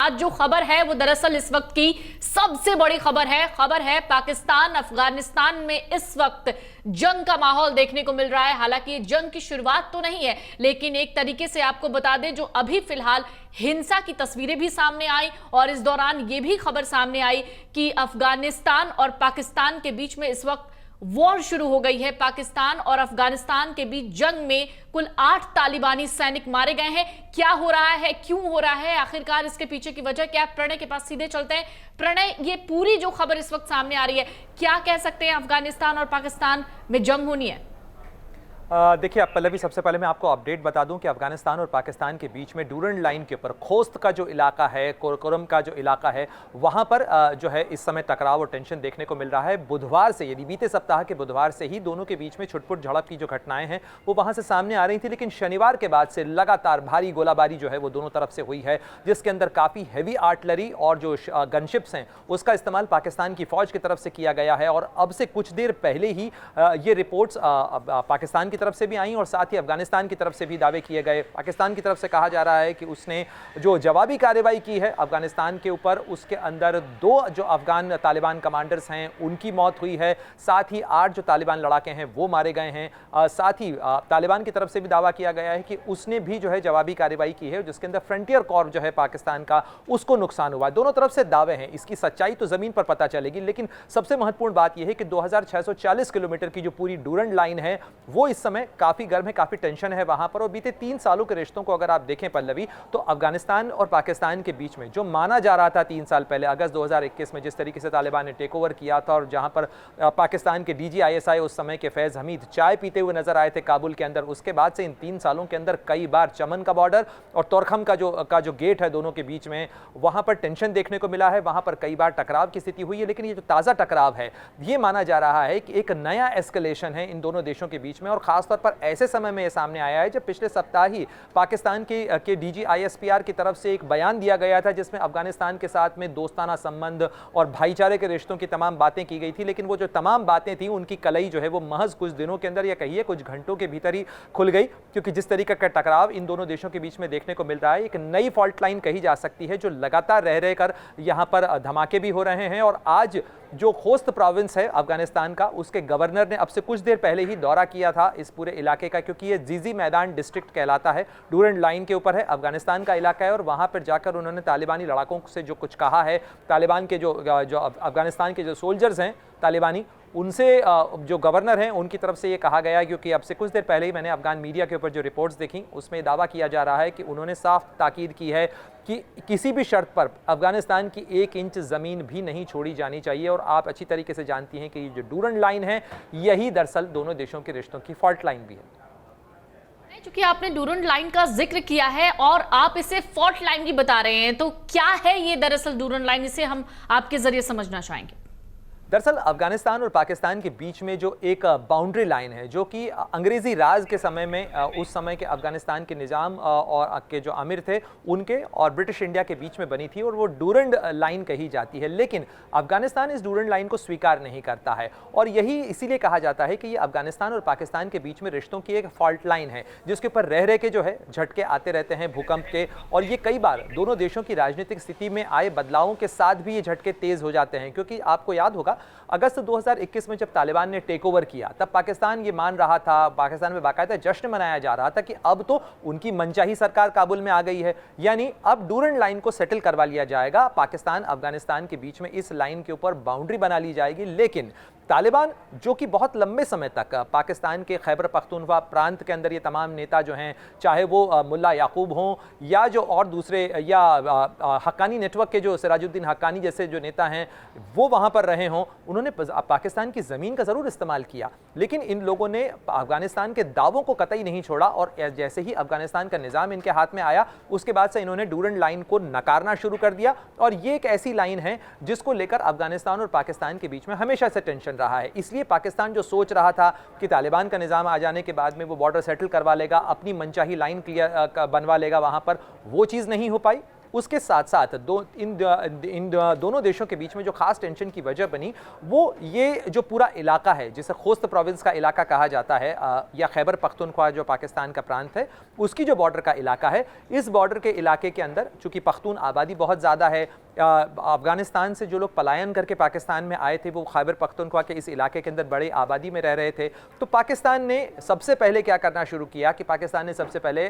आज जो खबर है वो दरअसल इस वक्त की सबसे बड़ी खबर है पाकिस्तान अफगानिस्तान में इस वक्त जंग का माहौल देखने को मिल रहा है। हालांकि ये जंग की शुरुआत तो नहीं है, लेकिन एक तरीके से आपको बता दें जो अभी फिलहाल हिंसा की तस्वीरें भी सामने आई और इस दौरान ये भी खबर सामने आई कि अफगानिस्तान और पाकिस्तान के बीच में इस वक्त वॉर शुरू हो गई है। पाकिस्तान और अफगानिस्तान के बीच जंग में कुल 8 तालिबानी सैनिक मारे गए हैं। क्या हो रहा है, क्यों हो रहा है, आखिरकार इसके पीछे की वजह क्या है? प्रणय के पास सीधे चलते हैं। प्रणय, ये पूरी जो खबर इस वक्त सामने आ रही है, क्या कह सकते हैं अफगानिस्तान और पाकिस्तान में जंग होनी है? देखिए आप पल्लवी, सबसे पहले मैं आपको अपडेट बता दूं कि अफगानिस्तान और पाकिस्तान के बीच में डूरंड लाइन के ऊपर खोस्त का जो इलाका है, कोरकोरम का जो इलाका है, वहां पर जो है इस समय टकराव और टेंशन देखने को मिल रहा है। बुधवार से, यानी बीते सप्ताह के बुधवार से ही दोनों के बीच में छुटपुट झड़प की जो घटनाएं हैं वो वहां से सामने आ रही थी, लेकिन शनिवार के बाद से लगातार भारी गोलाबारी जो है वो दोनों तरफ से हुई है, जिसके अंदर काफ़ी हैवी आर्टिलरी और जो गनशिप्स हैं उसका इस्तेमाल पाकिस्तान की फौज की तरफ से किया गया है। और अब से कुछ देर पहले ही ये रिपोर्ट्स पाकिस्तान की तरफ से भी आई और साथ ही अफगानिस्तान की तरफ से भी दावे किए गए। पाकिस्तान की तरफ से कहा जा रहा है कि उसने जो जवाबी कार्रवाई की है अफगानिस्तान के ऊपर, उसके अंदर 2 जो अफगान तालिबान कमांडर्स हैं उनकी मौत हुई है, साथ ही 8 जो तालिबान लड़ाके हैं वो मारे गए हैं। साथ ही तालिबान की तरफ से भी दावा किया गया है कि उसने भी जो है जवाबी कार्रवाई की है, जिसके अंदर फ्रंटियर कॉर्प जो है पाकिस्तान का, उसको नुकसान हुआ है। दोनों तरफ से दावे हैं, इसकी सच्चाई तो जमीन पर पता चलेगी, लेकिन सबसे महत्वपूर्ण बात यह है कि 2640 किलोमीटर की जो पूरी डूरंड लाइन है वो इस समय काफी गर्म है, काफी टेंशन है वहां पर। और बीते 3 सालों के रिश्तों को अगर आप देखें पल्लवी, तो अफगानिस्तान और पाकिस्तान के बीच में जो माना जा रहा था 3 साल पहले अगस्त 2021 में जिस तरीके से तालिबान ने टेक ओवर किया था और जहां पर पाकिस्तान के DGISI उस समय के फैज हमीद चाय पीते हुए नजर आए थे काबुल के अंदर, उसके बाद से इन 3 सालों के अंदर कई बार चमन का बॉर्डर और तोरखम का जो गेट है दोनों के बीच में, वहां पर टेंशन देखने को मिला है, वहां पर कई बार टकराव की स्थिति हुई है। लेकिन ये जो ताजा टकराव है ये माना जा रहा है कि एक नया एस्केलेशन है इन दोनों देशों के बीच में, और खासतौर पर ऐसे समय में सामने आया है जब पिछले सप्ताह ही पाकिस्तान के DGISPR की तरफ से एक बयान दिया गया था जिसमें अफगानिस्तान के साथ में दोस्ताना संबंध और भाईचारे के रिश्तों की तमाम बातें की गई थी। लेकिन वो जो तमाम बातें थी उनकी कलई जो है वो महज कुछ दिनों के अंदर, या कहिए कुछ घंटों के भीतर ही खुल गई, क्योंकि जिस तरीके का टकराव इन दोनों देशों के बीच में देखने को मिल रहा है, एक नई फॉल्ट लाइन कही जा सकती है जो लगातार रह रहकर यहां पर धमाके भी हो रहे हैं। और आज जो खोस्त प्रोविंस है अफगानिस्तान का, उसके गवर्नर ने अब से कुछ देर पहले ही दौरा किया था इस पूरे इलाके का, क्योंकि ये जीजी मैदान डिस्ट्रिक्ट कहलाता है, डूरंड लाइन के ऊपर है, अफगानिस्तान का इलाका है। और वहां पर जाकर उन्होंने तालिबानी लड़ाकों से जो कुछ कहा है, तालिबान के जो अफगानिस्तान के जो सोल्जर्स हैं तालिबानी, उनसे जो गवर्नर हैं उनकी तरफ से ये कहा गया, क्योंकि अब से कुछ देर पहले ही मैंने अफगान मीडिया के ऊपर जो रिपोर्ट्स देखी उसमें दावा किया जा रहा है कि उन्होंने साफ ताकीद की है कि किसी भी शर्त पर अफगानिस्तान की 1 इंच ज़मीन भी नहीं छोड़ी जानी चाहिए। और आप अच्छी तरीके से जानती हैं कि ये जो डूरंड लाइन है यही दरअसल दोनों देशों के रिश्तों की फॉल्ट लाइन भी है। चूंकि आपने डूरंड लाइन का जिक्र किया है और आप इसे फॉल्ट लाइन भी बता रहे हैं, तो क्या है ये दरअसल डूरंड लाइन, इसे हम आपके जरिए समझना चाहेंगे। दरअसल अफगानिस्तान और पाकिस्तान के बीच में जो एक बाउंड्री लाइन है जो कि अंग्रेजी राज के समय में उस समय के अफगानिस्तान के निज़ाम और के जो अमीर थे उनके और ब्रिटिश इंडिया के बीच में बनी थी, और वो डूरंड लाइन कही जाती है। लेकिन अफगानिस्तान इस डूरंड लाइन को स्वीकार नहीं करता है, और यही इसीलिए कहा जाता है कि ये अफगानिस्तान और पाकिस्तान के बीच में रिश्तों की एक फॉल्ट लाइन है, जिसके ऊपर रह रह के जो है झटके आते रहते हैं भूकंप के, और ये कई बार दोनों देशों की राजनीतिक स्थिति में आए बदलावों के साथ भी ये झटके तेज हो जाते हैं। क्योंकि आपको याद होगा अगस्त 2021 में जब तालिबान ने टेक ओवर किया, तब पाकिस्तान ये मान रहा था, पाकिस्तान में बाकायदा जश्न मनाया जा रहा था कि अब तो उनकी मनचाही सरकार काबुल में आ गई है, यानी अब डूरंड लाइन को सेटल करवा लिया जाएगा, पाकिस्तान अफगानिस्तान के बीच में इस लाइन के ऊपर बाउंड्री बना ली जाएगी। लेकिन तालिबान जो कि बहुत लंबे समय तक पाकिस्तान के खैबर पख्तूनख्वा प्रांत के अंदर ये तमाम नेता जो हैं, चाहे वो मुल्ला याकूब हों या जो और दूसरे, या हक्कानी नेटवर्क के जो सिराजुद्दीन हक्कानी जैसे जो नेता हैं वो वहाँ पर रहे हों, उन्होंने पाकिस्तान की ज़मीन का ज़रूर इस्तेमाल किया, लेकिन इन लोगों ने अफगानिस्तान के दावों को कतई नहीं छोड़ा। और जैसे ही अफगानिस्तान का निज़ाम इनके हाथ में आया उसके बाद से इन्होंने डूरंड लाइन को नकारना शुरू कर दिया। और ये एक ऐसी लाइन है जिसको लेकर अफगानिस्तान और पाकिस्तान के बीच में हमेशा से टेंशन रहा है। इसलिए पाकिस्तान जो सोच रहा था कि तालिबान का निज़ाम आ जाने के बाद में वो बॉर्डर सेटल करवा लेगा, अपनी मनचाही लाइन क्लियर बनवा लेगा वहाँ पर, वो चीज़ नहीं हो पाई। उसके साथ साथ इन दोनों देशों के बीच में जो खास टेंशन की वजह बनी वो ये जो पूरा इलाका है जिसे खोस्त प्रोविंस का इलाका कहा जाता है या खैबर पख्तूनख्वा जो पाकिस्तान का प्रांत है उसकी जो बॉर्डर का इलाका है, इस बॉर्डर के इलाके के अंदर चूंकि पख्तून आबादी बहुत ज़्यादा है, अफगानिस्तान से जो लोग पलायन करके पाकिस्तान में आए थे वो खैबर पख्तूनख्वा के इस इलाके के अंदर बड़ी आबादी में रह रहे थे। तो पाकिस्तान ने सबसे पहले क्या करना शुरू किया कि पाकिस्तान ने सबसे पहले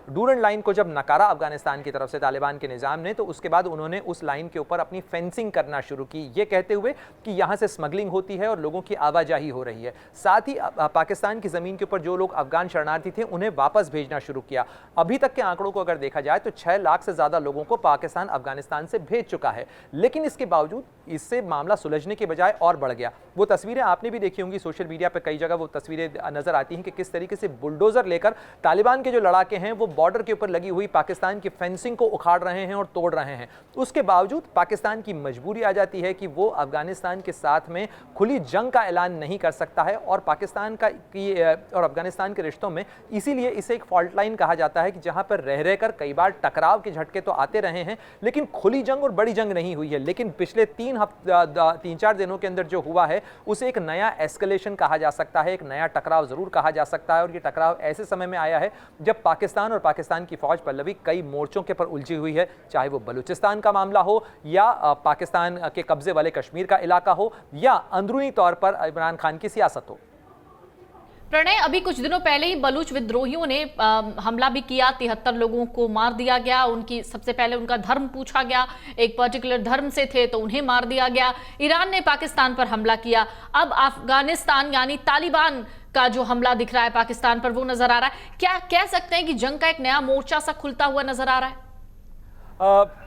डूरन लाइन को जब नकारा अफगानिस्तान की तरफ से तालिबान के निज़ाम ने, तो उसके बाद उन्होंने उस लाइन के ऊपर अपनी फेंसिंग करना शुरू की, ये कहते हुए कि यहाँ से स्मगलिंग होती है और लोगों की आवाजाही हो रही है। साथ ही पाकिस्तान की ज़मीन के ऊपर जो लोग अफगान शरणार्थी थे उन्हें वापस भेजना शुरू किया। अभी तक के आंकड़ों को अगर देखा जाए तो 6 लाख से ज़्यादा लोगों को पाकिस्तान अफगानिस्तान से भेज चुका है, लेकिन इसके बावजूद इससे मामला सुलझने के बजाय और बढ़ गया। वो तस्वीरें आपने भी देखी होंगी सोशल मीडिया पर, कई जगह वो तस्वीरें नजर आती हैं कि किस तरीके से बुलडोजर लेकर तालिबान के जो लड़ाके हैं वो बॉर्डर के ऊपर लगी हुई पाकिस्तान की फेंसिंग को उखाड़ रहे हैं और तोड़ रहे हैं। उसके बावजूद पाकिस्तान की मजबूरी आ जाती है कि वो अफगानिस्तान के साथ में खुली जंग का ऐलान नहीं कर सकता है और पाकिस्तान का और अफगानिस्तान के रिश्तों में इसीलिए इसे एक फॉल्ट लाइन कहा जाता है कि जहां पर रह रहकर कई बार टकराव के झटके तो आते रहे हैं लेकिन खुली जंग और बड़ी जंग नहीं हुई है। लेकिन पिछले 3-4 दिनों के अंदर जो हुआ है उसे एक नया एस्केलेशन कहा जा सकता है, एक नया टकराव जरूर कहा जा सकता है। और ये टकराव ऐसे समय में आया है जब पाकिस्तान और पाकिस्तान की फौज पल्लवी कई मोर्चों के पर उलझी हुई है, चाहे वो बलूचिस्तान का मामला हो या पाकिस्तान के कब्जे वाले कश्मीर का इलाका हो या अंदरूनी तौर पर इमरान खान की सियासत हो। प्रणय, अभी कुछ दिनों पहले ही बलूच विद्रोहियों ने हमला भी किया, 73 लोगों को मार दिया गया। उनकी सबसे पहले उनका धर्म पूछा गया, एक पर्टिकुलर धर्म से थे तो उन्हें मार दिया गया। ईरान ने पाकिस्तान पर हमला किया। अब अफगानिस्तान यानी तालिबान का जो हमला दिख रहा है पाकिस्तान पर वो नजर आ रहा है। क्या कह सकते हैं कि जंग का एक नया मोर्चा सा खुलता हुआ नजर आ रहा है?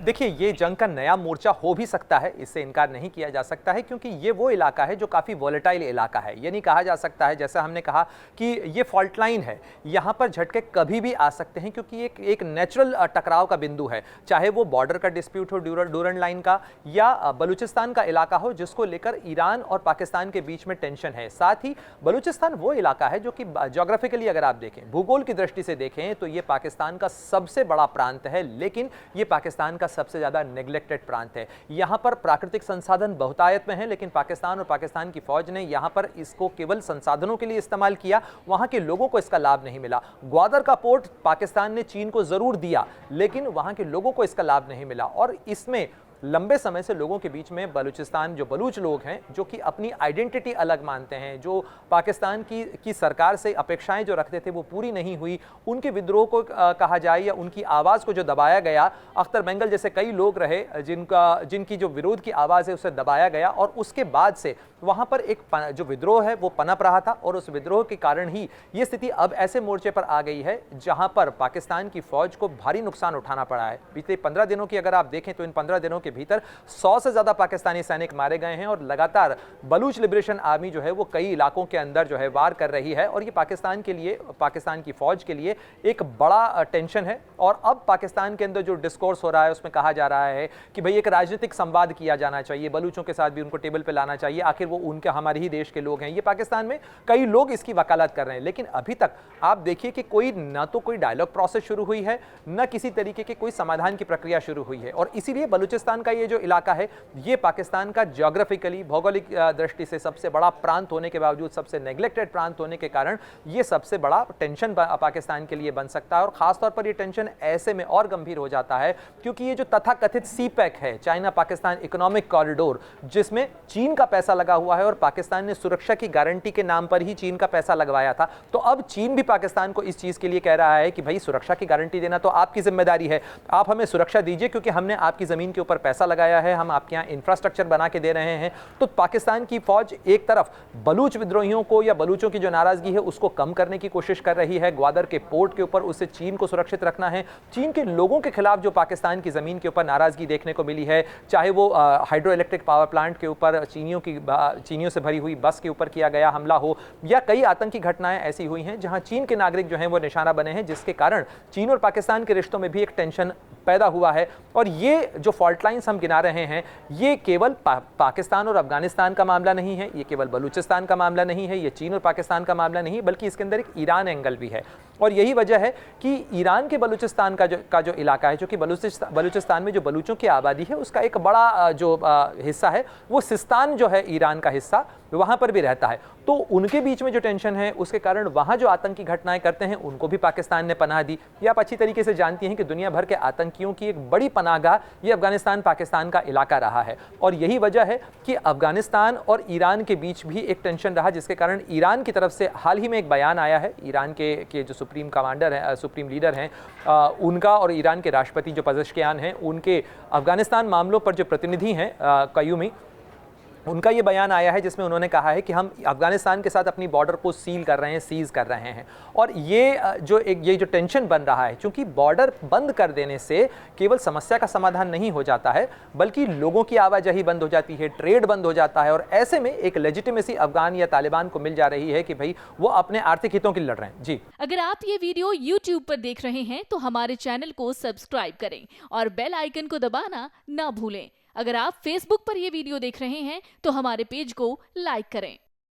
देखिए, ये जंग का नया मोर्चा हो भी सकता है, इससे इनकार नहीं किया जा सकता है, क्योंकि ये वो इलाका है जो काफ़ी वॉलेटाइल इलाका है। ये नहीं कहा जा सकता है, जैसा हमने कहा कि ये फॉल्ट लाइन है, यहाँ पर झटके कभी भी आ सकते हैं, क्योंकि एक नेचुरल टकराव का बिंदु है, चाहे वो बॉर्डर का डिस्प्यूट हो डूरन लाइन का या बलूचिस्तान का इलाका हो जिसको लेकर ईरान और पाकिस्तान के बीच में टेंशन है। साथ ही बलूचिस्तान वो इलाका है जो कि जोग्राफिकली अगर आप देखें, भूगोल की दृष्टि से देखें तो ये पाकिस्तान का सबसे बड़ा प्रांत है, लेकिन ये पाकिस्तान का सबसे ज्यादा नेग्लेक्टेड प्रांत है। यहां पर प्राकृतिक संसाधन बहुतायत में है, लेकिन पाकिस्तान और पाकिस्तान की फौज ने यहां पर इसको केवल संसाधनों के लिए इस्तेमाल किया, वहां के लोगों को इसका लाभ नहीं मिला। ग्वादर का पोर्ट पाकिस्तान ने चीन को जरूर दिया, लेकिन वहां के लोगों को इसका लाभ नहीं मिला। और इसमें लंबे समय से लोगों के बीच में बलूचिस्तान जो बलूच लोग हैं जो कि अपनी आइडेंटिटी अलग मानते हैं, जो पाकिस्तान की सरकार से अपेक्षाएं जो रखते थे वो पूरी नहीं हुई, उनके विद्रोह को कहा जाए या उनकी आवाज़ को जो दबाया गया, अख्तर बेंगल जैसे कई लोग रहे जिनकी जो विरोध की आवाज़ है उसे दबाया गया और उसके बाद से वहाँ पर एक जो विद्रोह है वो पनप रहा था और उस विद्रोह के कारण ही ये स्थिति अब ऐसे मोर्चे पर आ गई है जहाँ पर पाकिस्तान की फौज को भारी नुकसान उठाना पड़ा है। बीते 15 दिनों की अगर आप देखें तो इन 15 दिनों के भीतर 100 से ज़्यादा पाकिस्तानी सैनिक मारे गए हैं और लगातार बलूच लिबरेशन आर्मी जो है वो कई इलाकों के अंदर जो है वार कर रही है और ये पाकिस्तान के लिए, पाकिस्तान की फौज के लिए एक बड़ा टेंशन है। और अब पाकिस्तान के अंदर जो डिस्कोर्स हो रहा है उसमें कहा जा रहा है कि भाई एक राजनीतिक संवाद किया जाना चाहिए, बलूचों के साथ भी उनको टेबल पर लाना चाहिए, आखिर वो उनके हमारे ही देश के लोग हैं। ये पाकिस्तान में कई लोग इसकी वकालत कर रहे हैं, लेकिन अभी तक आप देखिए कि कोई ना तो कोई डायलॉग प्रोसेस शुरू हुई है, न किसी तरीके के कोई समाधान की प्रक्रिया शुरू हुई है। और इसीलिए बलूचिस्तान का ये जो इलाका है ये पाकिस्तान का ज्योग्राफिकली, भौगोलिक दृष्टि से सबसे बड़ा प्रांत होने के बावजूद, सबसे नेग्लेक्टेड प्रांत होने के कारण ये सबसे बड़ा टेंशन पाकिस्तान के लिए बन सकता है। और खासतौर पर ये टेंशन ऐसे में और गंभीर हो जाता है क्योंकि ये जो तथाकथित सीपैक है, चाइना पाकिस्तान इकोनॉमिक कॉरिडोर, जिसमें चीन का पैसा लगा हुआ है और पाकिस्तान ने सुरक्षा की गारंटी के नाम पर ही चीन का पैसा लगवाया था, तो अब चीन भी पाकिस्तान को इस चीज के लिए कह रहा है कि भाई सुरक्षा की गारंटी देना तो आपकी जिम्मेदारी है, आप हमें सुरक्षा दीजिए क्योंकि हमने आपकी जमीन के ऊपर पैसा लगाया है, हम आपके यहाँ इंफ्रास्ट्रक्चर बना के दे रहे हैं। तो पाकिस्तान की फौज एक तरफ बलूच विद्रोहियों को या बलूचों की जो नाराजगी है उसको कम करने की कोशिश कर रही है, ग्वादर के पोर्ट के ऊपर उससे चीन को सुरक्षित रखना है। चीन के लोगों के खिलाफ जो पाकिस्तान की जमीन के ऊपर नाराजगी देखने को मिली है, चाहे वो हाइड्रो इलेक्ट्रिक पावर प्लांट के ऊपर चीनियों से भरी हुई बस के ऊपर किया गया हमला हो, या कई आतंकी घटनाएं ऐसी हुई हैं जहां चीन के नागरिक जो हैं वो निशाना बने हैं, जिसके कारण चीन और पाकिस्तान के रिश्तों में भी एक टेंशन पैदा हुआ है। और ये जो फॉल्ट लाइंस हम गिना रहे हैं ये केवल पाकिस्तान और अफगानिस्तान का मामला नहीं है, ये केवल बलूचिस्तान का मामला नहीं है, ये चीन और पाकिस्तान का मामला नहीं, बल्कि इसके अंदर एक ईरान एंगल भी है। और यही वजह है कि ईरान के बलूचिस्तान का जो इलाका है, जो कि बलूचिस्तान में जो बलूचों की आबादी है उसका एक बड़ा जो हिस्सा है वो सिस्तान जो है ईरान का हिस्सा, वहाँ पर भी रहता है। तो उनके बीच में जो टेंशन है उसके कारण वहाँ जो आतंकी घटनाएं करते हैं उनको भी पाकिस्तान ने पनाह दी। ये आप अच्छी तरीके से जानती हैं कि दुनिया भर के आतंकियों की एक बड़ी पनाहगाह ये अफगानिस्तान पाकिस्तान का इलाका रहा है। और यही वजह है कि अफगानिस्तान और ईरान के बीच भी एक टेंशन रहा, जिसके कारण ईरान की तरफ से हाल ही में एक बयान आया है। ईरान के जो सुप्रीम कमांडर हैं, सुप्रीम लीडर हैं, उनका और ईरान के राष्ट्रपति जो पज़ेश्कियान हैं, उनके अफगानिस्तान मामलों पर जो प्रतिनिधि हैं कयूमी, उनका ये बयान आया है जिसमें उन्होंने कहा है कि हम अफगानिस्तान के साथ अपनी बॉर्डर को सील कर रहे हैं, सीज कर रहे हैं। और ये जो टेंशन बन रहा है, क्योंकि बॉर्डर बंद कर देने से केवल समस्या का समाधान नहीं हो जाता है बल्कि लोगों की आवाजाही बंद हो जाती है, ट्रेड बंद हो जाता है। और ऐसे में एक लेजिटिमेसी अफगान या तालिबान को मिल जा रही है कि भाई वो अपने आर्थिक हितों के लिए लड़ रहे हैं। जी, अगर आप ये वीडियो YouTube पर देख रहे हैं तो हमारे चैनल को सब्सक्राइब करें और बेल आइकन को दबाना ना भूलें। अगर आप Facebook पर ये वीडियो देख रहे हैं तो हमारे पेज को लाइक करें।